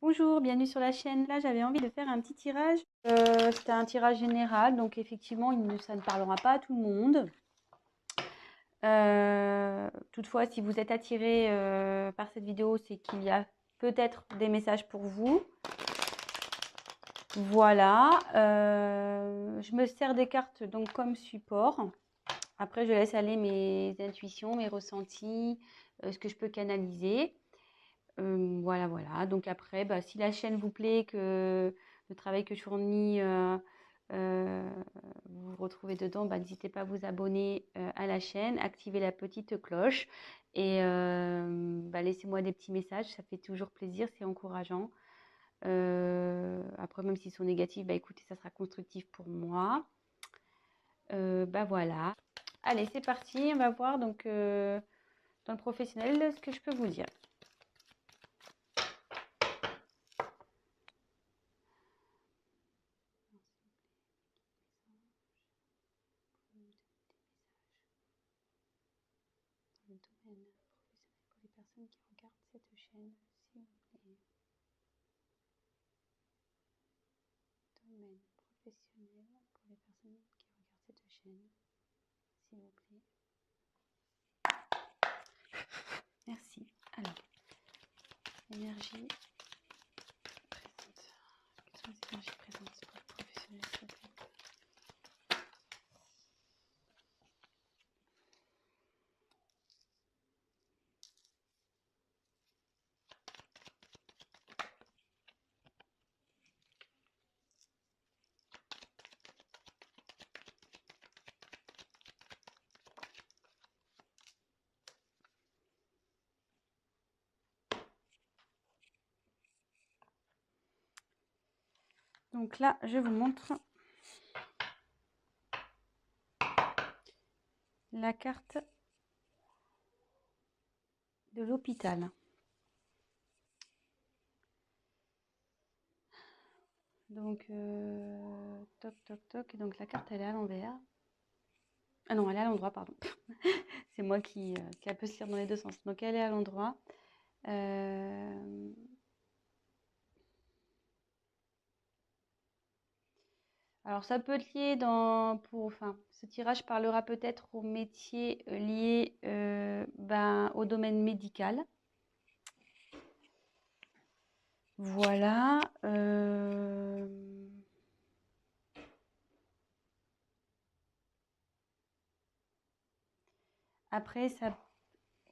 Bonjour, bienvenue sur la chaîne. Là, j'avais envie de faire un petit tirage. C'était un tirage général, donc effectivement, ça ne parlera pas à tout le monde. Toutefois, si vous êtes attiré par cette vidéo, c'est qu'il y a peut-être des messages pour vous. Voilà. Je me sers des cartes donc comme support. Après, je laisse aller mes intuitions, mes ressentis, ce que je peux canaliser. Voilà, voilà. Donc après, si la chaîne vous plaît, que le travail que je fournis, vous vous retrouvez dedans, n'hésitez pas à vous abonner à la chaîne, activer la petite cloche et laissez-moi des petits messages, ça fait toujours plaisir, c'est encourageant. Après, même s'ils sont négatifs, écoutez, ça sera constructif pour moi. Voilà. Allez, c'est parti, on va voir donc dans le professionnel ce que je peux vous dire. Le domaine professionnel pour les personnes qui regardent cette chaîne, s'il vous plaît. Domaine professionnel pour les personnes qui regardent cette chaîne, s'il vous plaît. Merci. Alors, énergie présente. Quelles sont les énergies présentes pour les professionnels, s'il vous plaît? Donc là, je vous montre la carte de l'hôpital. Donc, toc, toc, toc. Et donc, la carte, elle est à l'envers. Ah non, elle est à l'endroit, pardon. C'est moi qui a peut se lire dans les deux sens. Donc, elle est à l'endroit. Alors, ça peut être lié ce tirage parlera peut-être aux métiers liés au domaine médical. Voilà. Après, ça,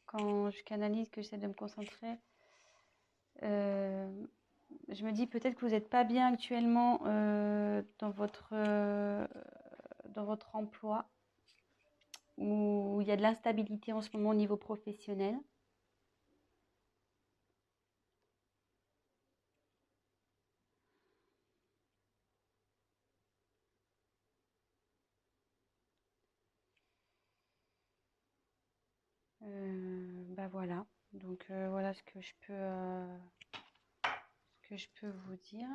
quand je canalise, que j'essaie de me concentrer, je me dis peut-être que vous n'êtes pas bien actuellement dans votre emploi, où il y a de l'instabilité en ce moment au niveau professionnel. Voilà. Donc voilà ce que je peux vous dire.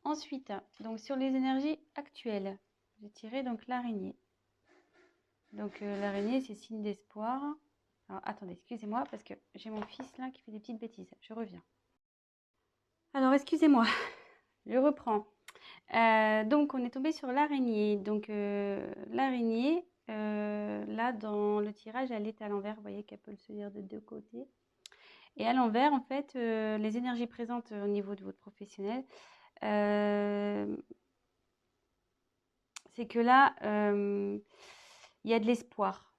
Ensuite, donc sur les énergies actuelles, j'ai tiré donc l'araignée. Donc l'araignée, c'est signe d'espoir. Alors attendez, excusez-moi parce que j'ai mon fils là qui fait des petites bêtises. Je reviens. Alors excusez-moi, je reprends. Donc on est tombé sur l'araignée. Donc l'araignée, là dans le tirage, elle est à l'envers. Vous voyez qu'elle peut se lire de deux côtés. Et à l'envers, en fait, les énergies présentes au niveau de votre professionnel, c'est que là, il y a de l'espoir.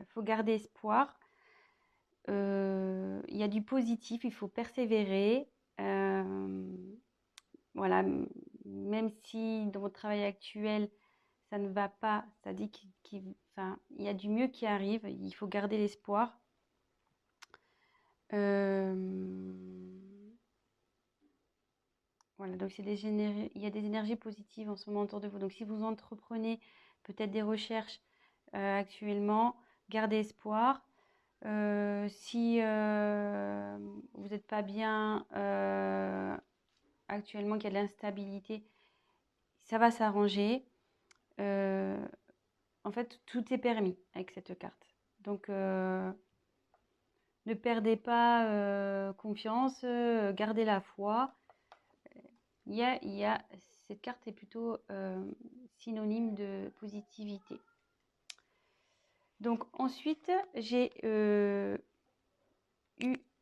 Faut garder espoir. Il y a du positif, il faut persévérer. Voilà, même si dans votre travail actuel, ça ne va pas, ça dit il y a du mieux qui arrive, il faut garder l'espoir. Voilà, donc il y a des énergies positives en ce moment autour de vous. Donc si vous entreprenez peut-être des recherches actuellement, gardez espoir. Si vous n'êtes pas bien actuellement, qu'il y a de l'instabilité, ça va s'arranger. En fait, tout est permis avec cette carte. Donc Ne perdez pas confiance, gardez la foi. Cette carte est plutôt synonyme de positivité. Donc ensuite, j'ai eu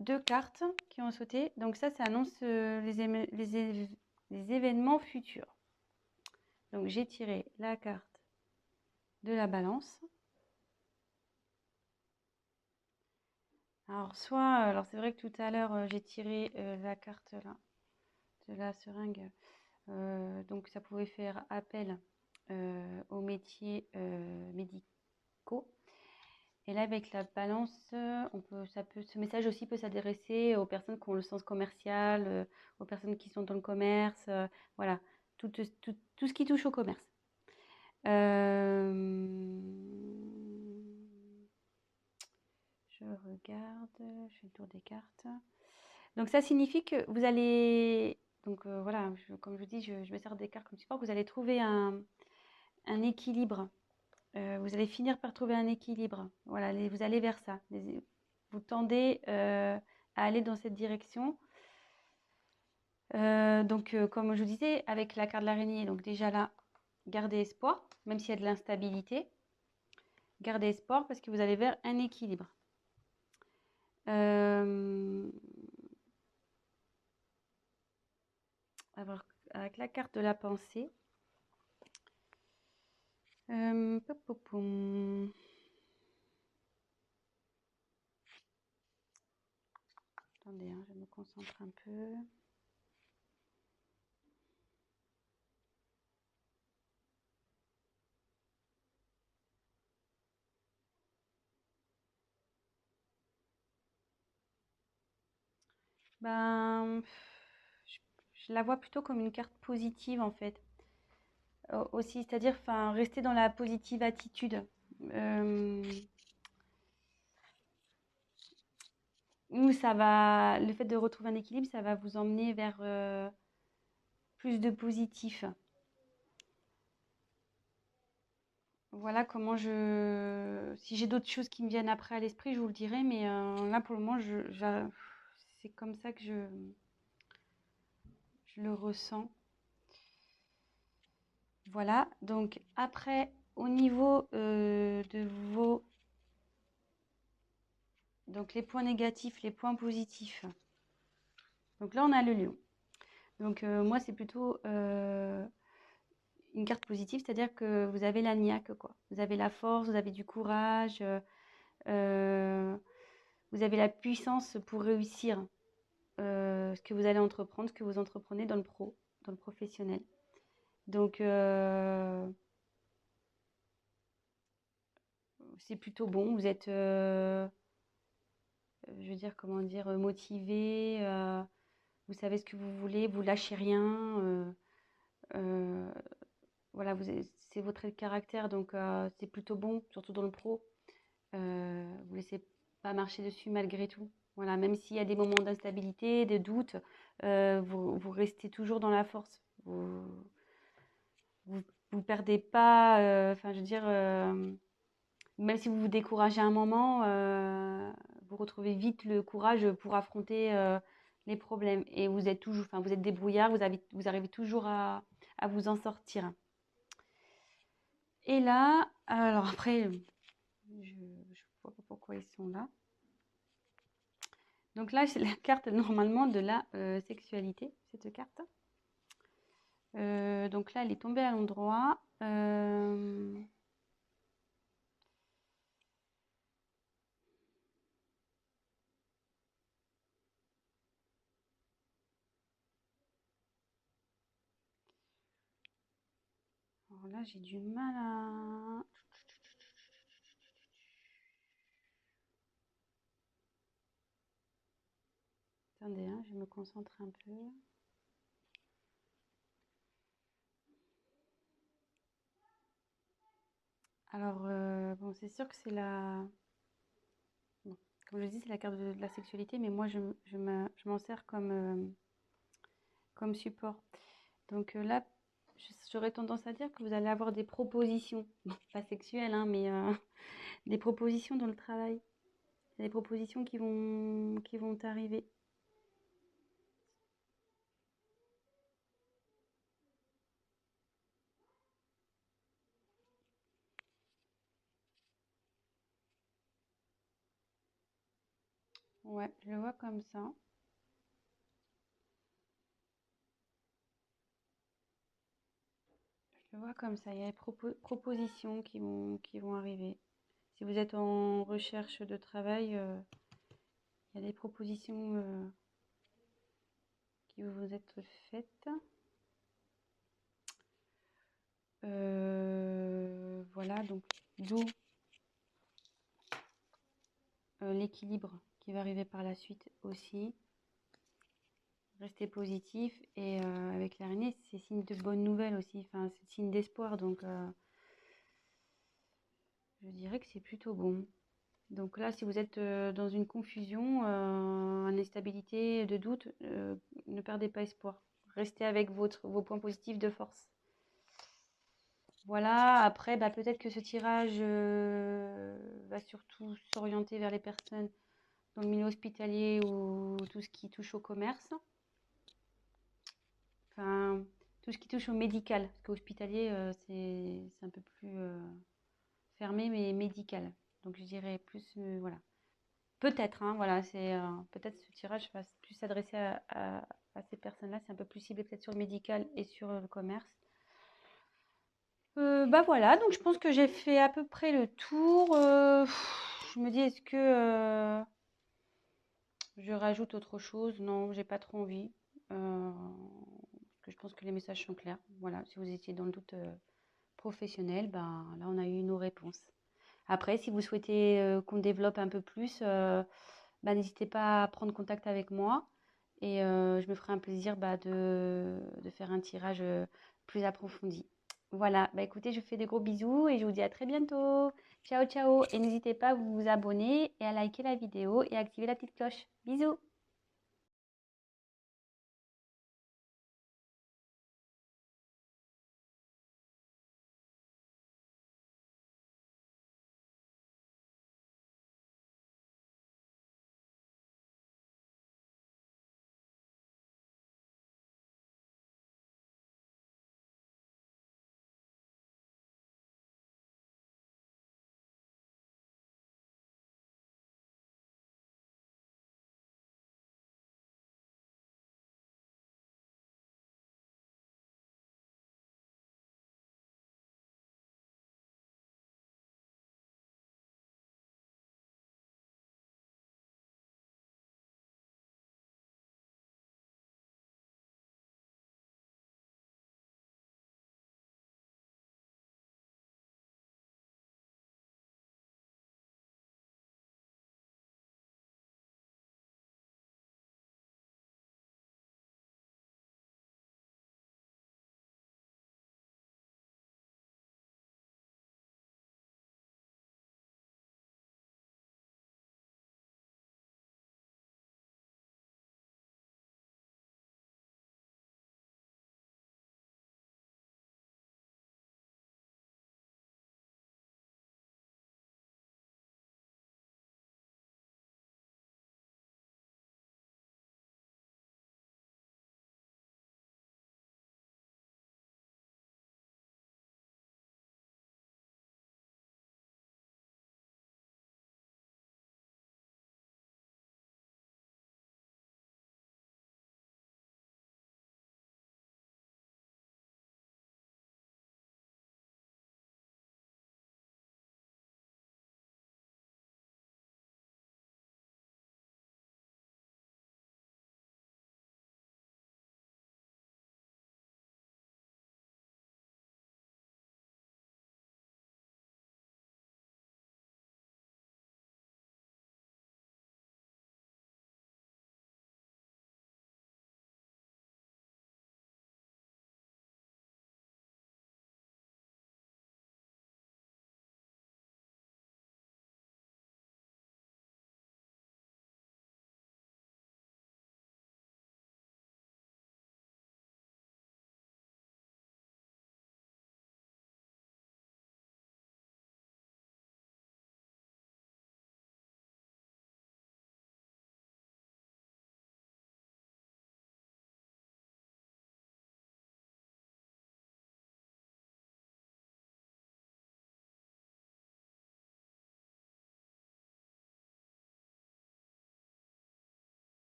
2 cartes qui ont sauté. Donc ça annonce les événements futurs. Donc j'ai tiré la carte de la balance. Alors c'est vrai que tout à l'heure j'ai tiré la carte là de la seringue. Donc ça pouvait faire appel aux métiers médicaux. Et là, avec la balance, ce message aussi peut s'adresser aux personnes qui ont le sens commercial, aux personnes qui sont dans le commerce, voilà, tout ce qui touche au commerce. Je regarde, je fais le tour des cartes. Donc ça signifie que vous allez, donc voilà, comme je vous dis, je me sers des cartes comme support, vous allez trouver un équilibre. Vous allez finir par trouver un équilibre. Voilà, vous allez vers ça. Vous tendez à aller dans cette direction. Donc, comme je vous disais, avec la carte de l'araignée, donc déjà là, gardez espoir, même s'il y a de l'instabilité. Gardez espoir parce que vous allez vers un équilibre. Alors, avec la carte de la pensée. Attendez, je me concentre un peu. Ben, je la vois plutôt comme une carte positive en fait. Aussi, c'est-à-dire, enfin, rester dans la positive attitude. Où ça va, le fait de retrouver un équilibre, ça va vous emmener vers plus de positif. Voilà comment si j'ai d'autres choses qui me viennent après à l'esprit, je vous le dirai, mais là pour le moment, c'est comme ça que je le ressens. Voilà, donc après, au niveau de vos... Donc les points négatifs, les points positifs. Donc là, on a le lion. Donc moi, c'est plutôt une carte positive, c'est-à-dire que vous avez la niaque, quoi. Vous avez la force, vous avez du courage, vous avez la puissance pour réussir ce que vous allez entreprendre, ce que vous entreprenez dans le professionnel. Donc, c'est plutôt bon. Vous êtes, je veux dire, comment dire, motivé. Vous savez ce que vous voulez, vous lâchez rien. Voilà, c'est votre trait de caractère, donc c'est plutôt bon, surtout dans le pro. Vous laissez pas marcher dessus malgré tout. Voilà, même s'il y a des moments d'instabilité, de doute, vous restez toujours dans la force. Vous perdez pas, enfin, je veux dire, même si vous vous découragez un moment, vous retrouvez vite le courage pour affronter les problèmes. Et vous êtes toujours, enfin, vous êtes débrouillard, vous arrivez toujours à vous en sortir. Et là, alors après, je vois pas pourquoi ils sont là. Donc là, c'est la carte normalement de la sexualité, cette carte. Donc là, elle est tombée à l'endroit. Alors là, j'ai du mal à... Attendez, je me concentre un peu. Alors, bon, c'est sûr que c'est la... Bon, comme je dis, c'est la carte de la sexualité, mais moi, je m'en sers comme support. Donc là, j'aurais tendance à dire que vous allez avoir des propositions, bon, pas sexuelles, mais des propositions dans le travail. Il y a des propositions qui vont arriver. Ouais, je le vois comme ça. Je le vois comme ça. Il y a des propositions qui vont arriver. Si vous êtes en recherche de travail, il y a des propositions qui vont vous être faites. Voilà, donc d'où l'équilibre qui va arriver par la suite aussi. Restez positif et avec l'araignée, c'est signe de bonnes nouvelles aussi. Enfin, c'est signe d'espoir, donc je dirais que c'est plutôt bon. Donc là, si vous êtes dans une confusion, une instabilité, de doute, ne perdez pas espoir. Restez avec vos points positifs de force. Voilà, après, bah, peut-être que ce tirage va surtout s'orienter vers les personnes dans le milieu hospitalier ou tout ce qui touche au commerce. Enfin, tout ce qui touche au médical. Parce qu'hospitalier, c'est un peu plus fermé, mais médical. Donc je dirais plus, voilà. Peut-être, hein, voilà, peut-être ce tirage va plus s'adresser à ces personnes-là. C'est un peu plus ciblé peut-être sur le médical et sur le commerce. Bah voilà, donc je pense que j'ai fait à peu près le tour. Je me dis, est-ce que je rajoute autre chose? Non, j'ai pas trop envie. Parce que je pense que les messages sont clairs. Voilà, si vous étiez dans le doute professionnel, ben là on a eu nos réponses. Après, si vous souhaitez qu'on développe un peu plus, bah, n'hésitez pas à prendre contact avec moi et je me ferai un plaisir de faire un tirage plus approfondi. Voilà, bah écoutez, je vous fais des gros bisous et je vous dis à très bientôt. Ciao, ciao. Et n'hésitez pas à vous abonner et à liker la vidéo et à activer la petite cloche. Bisous.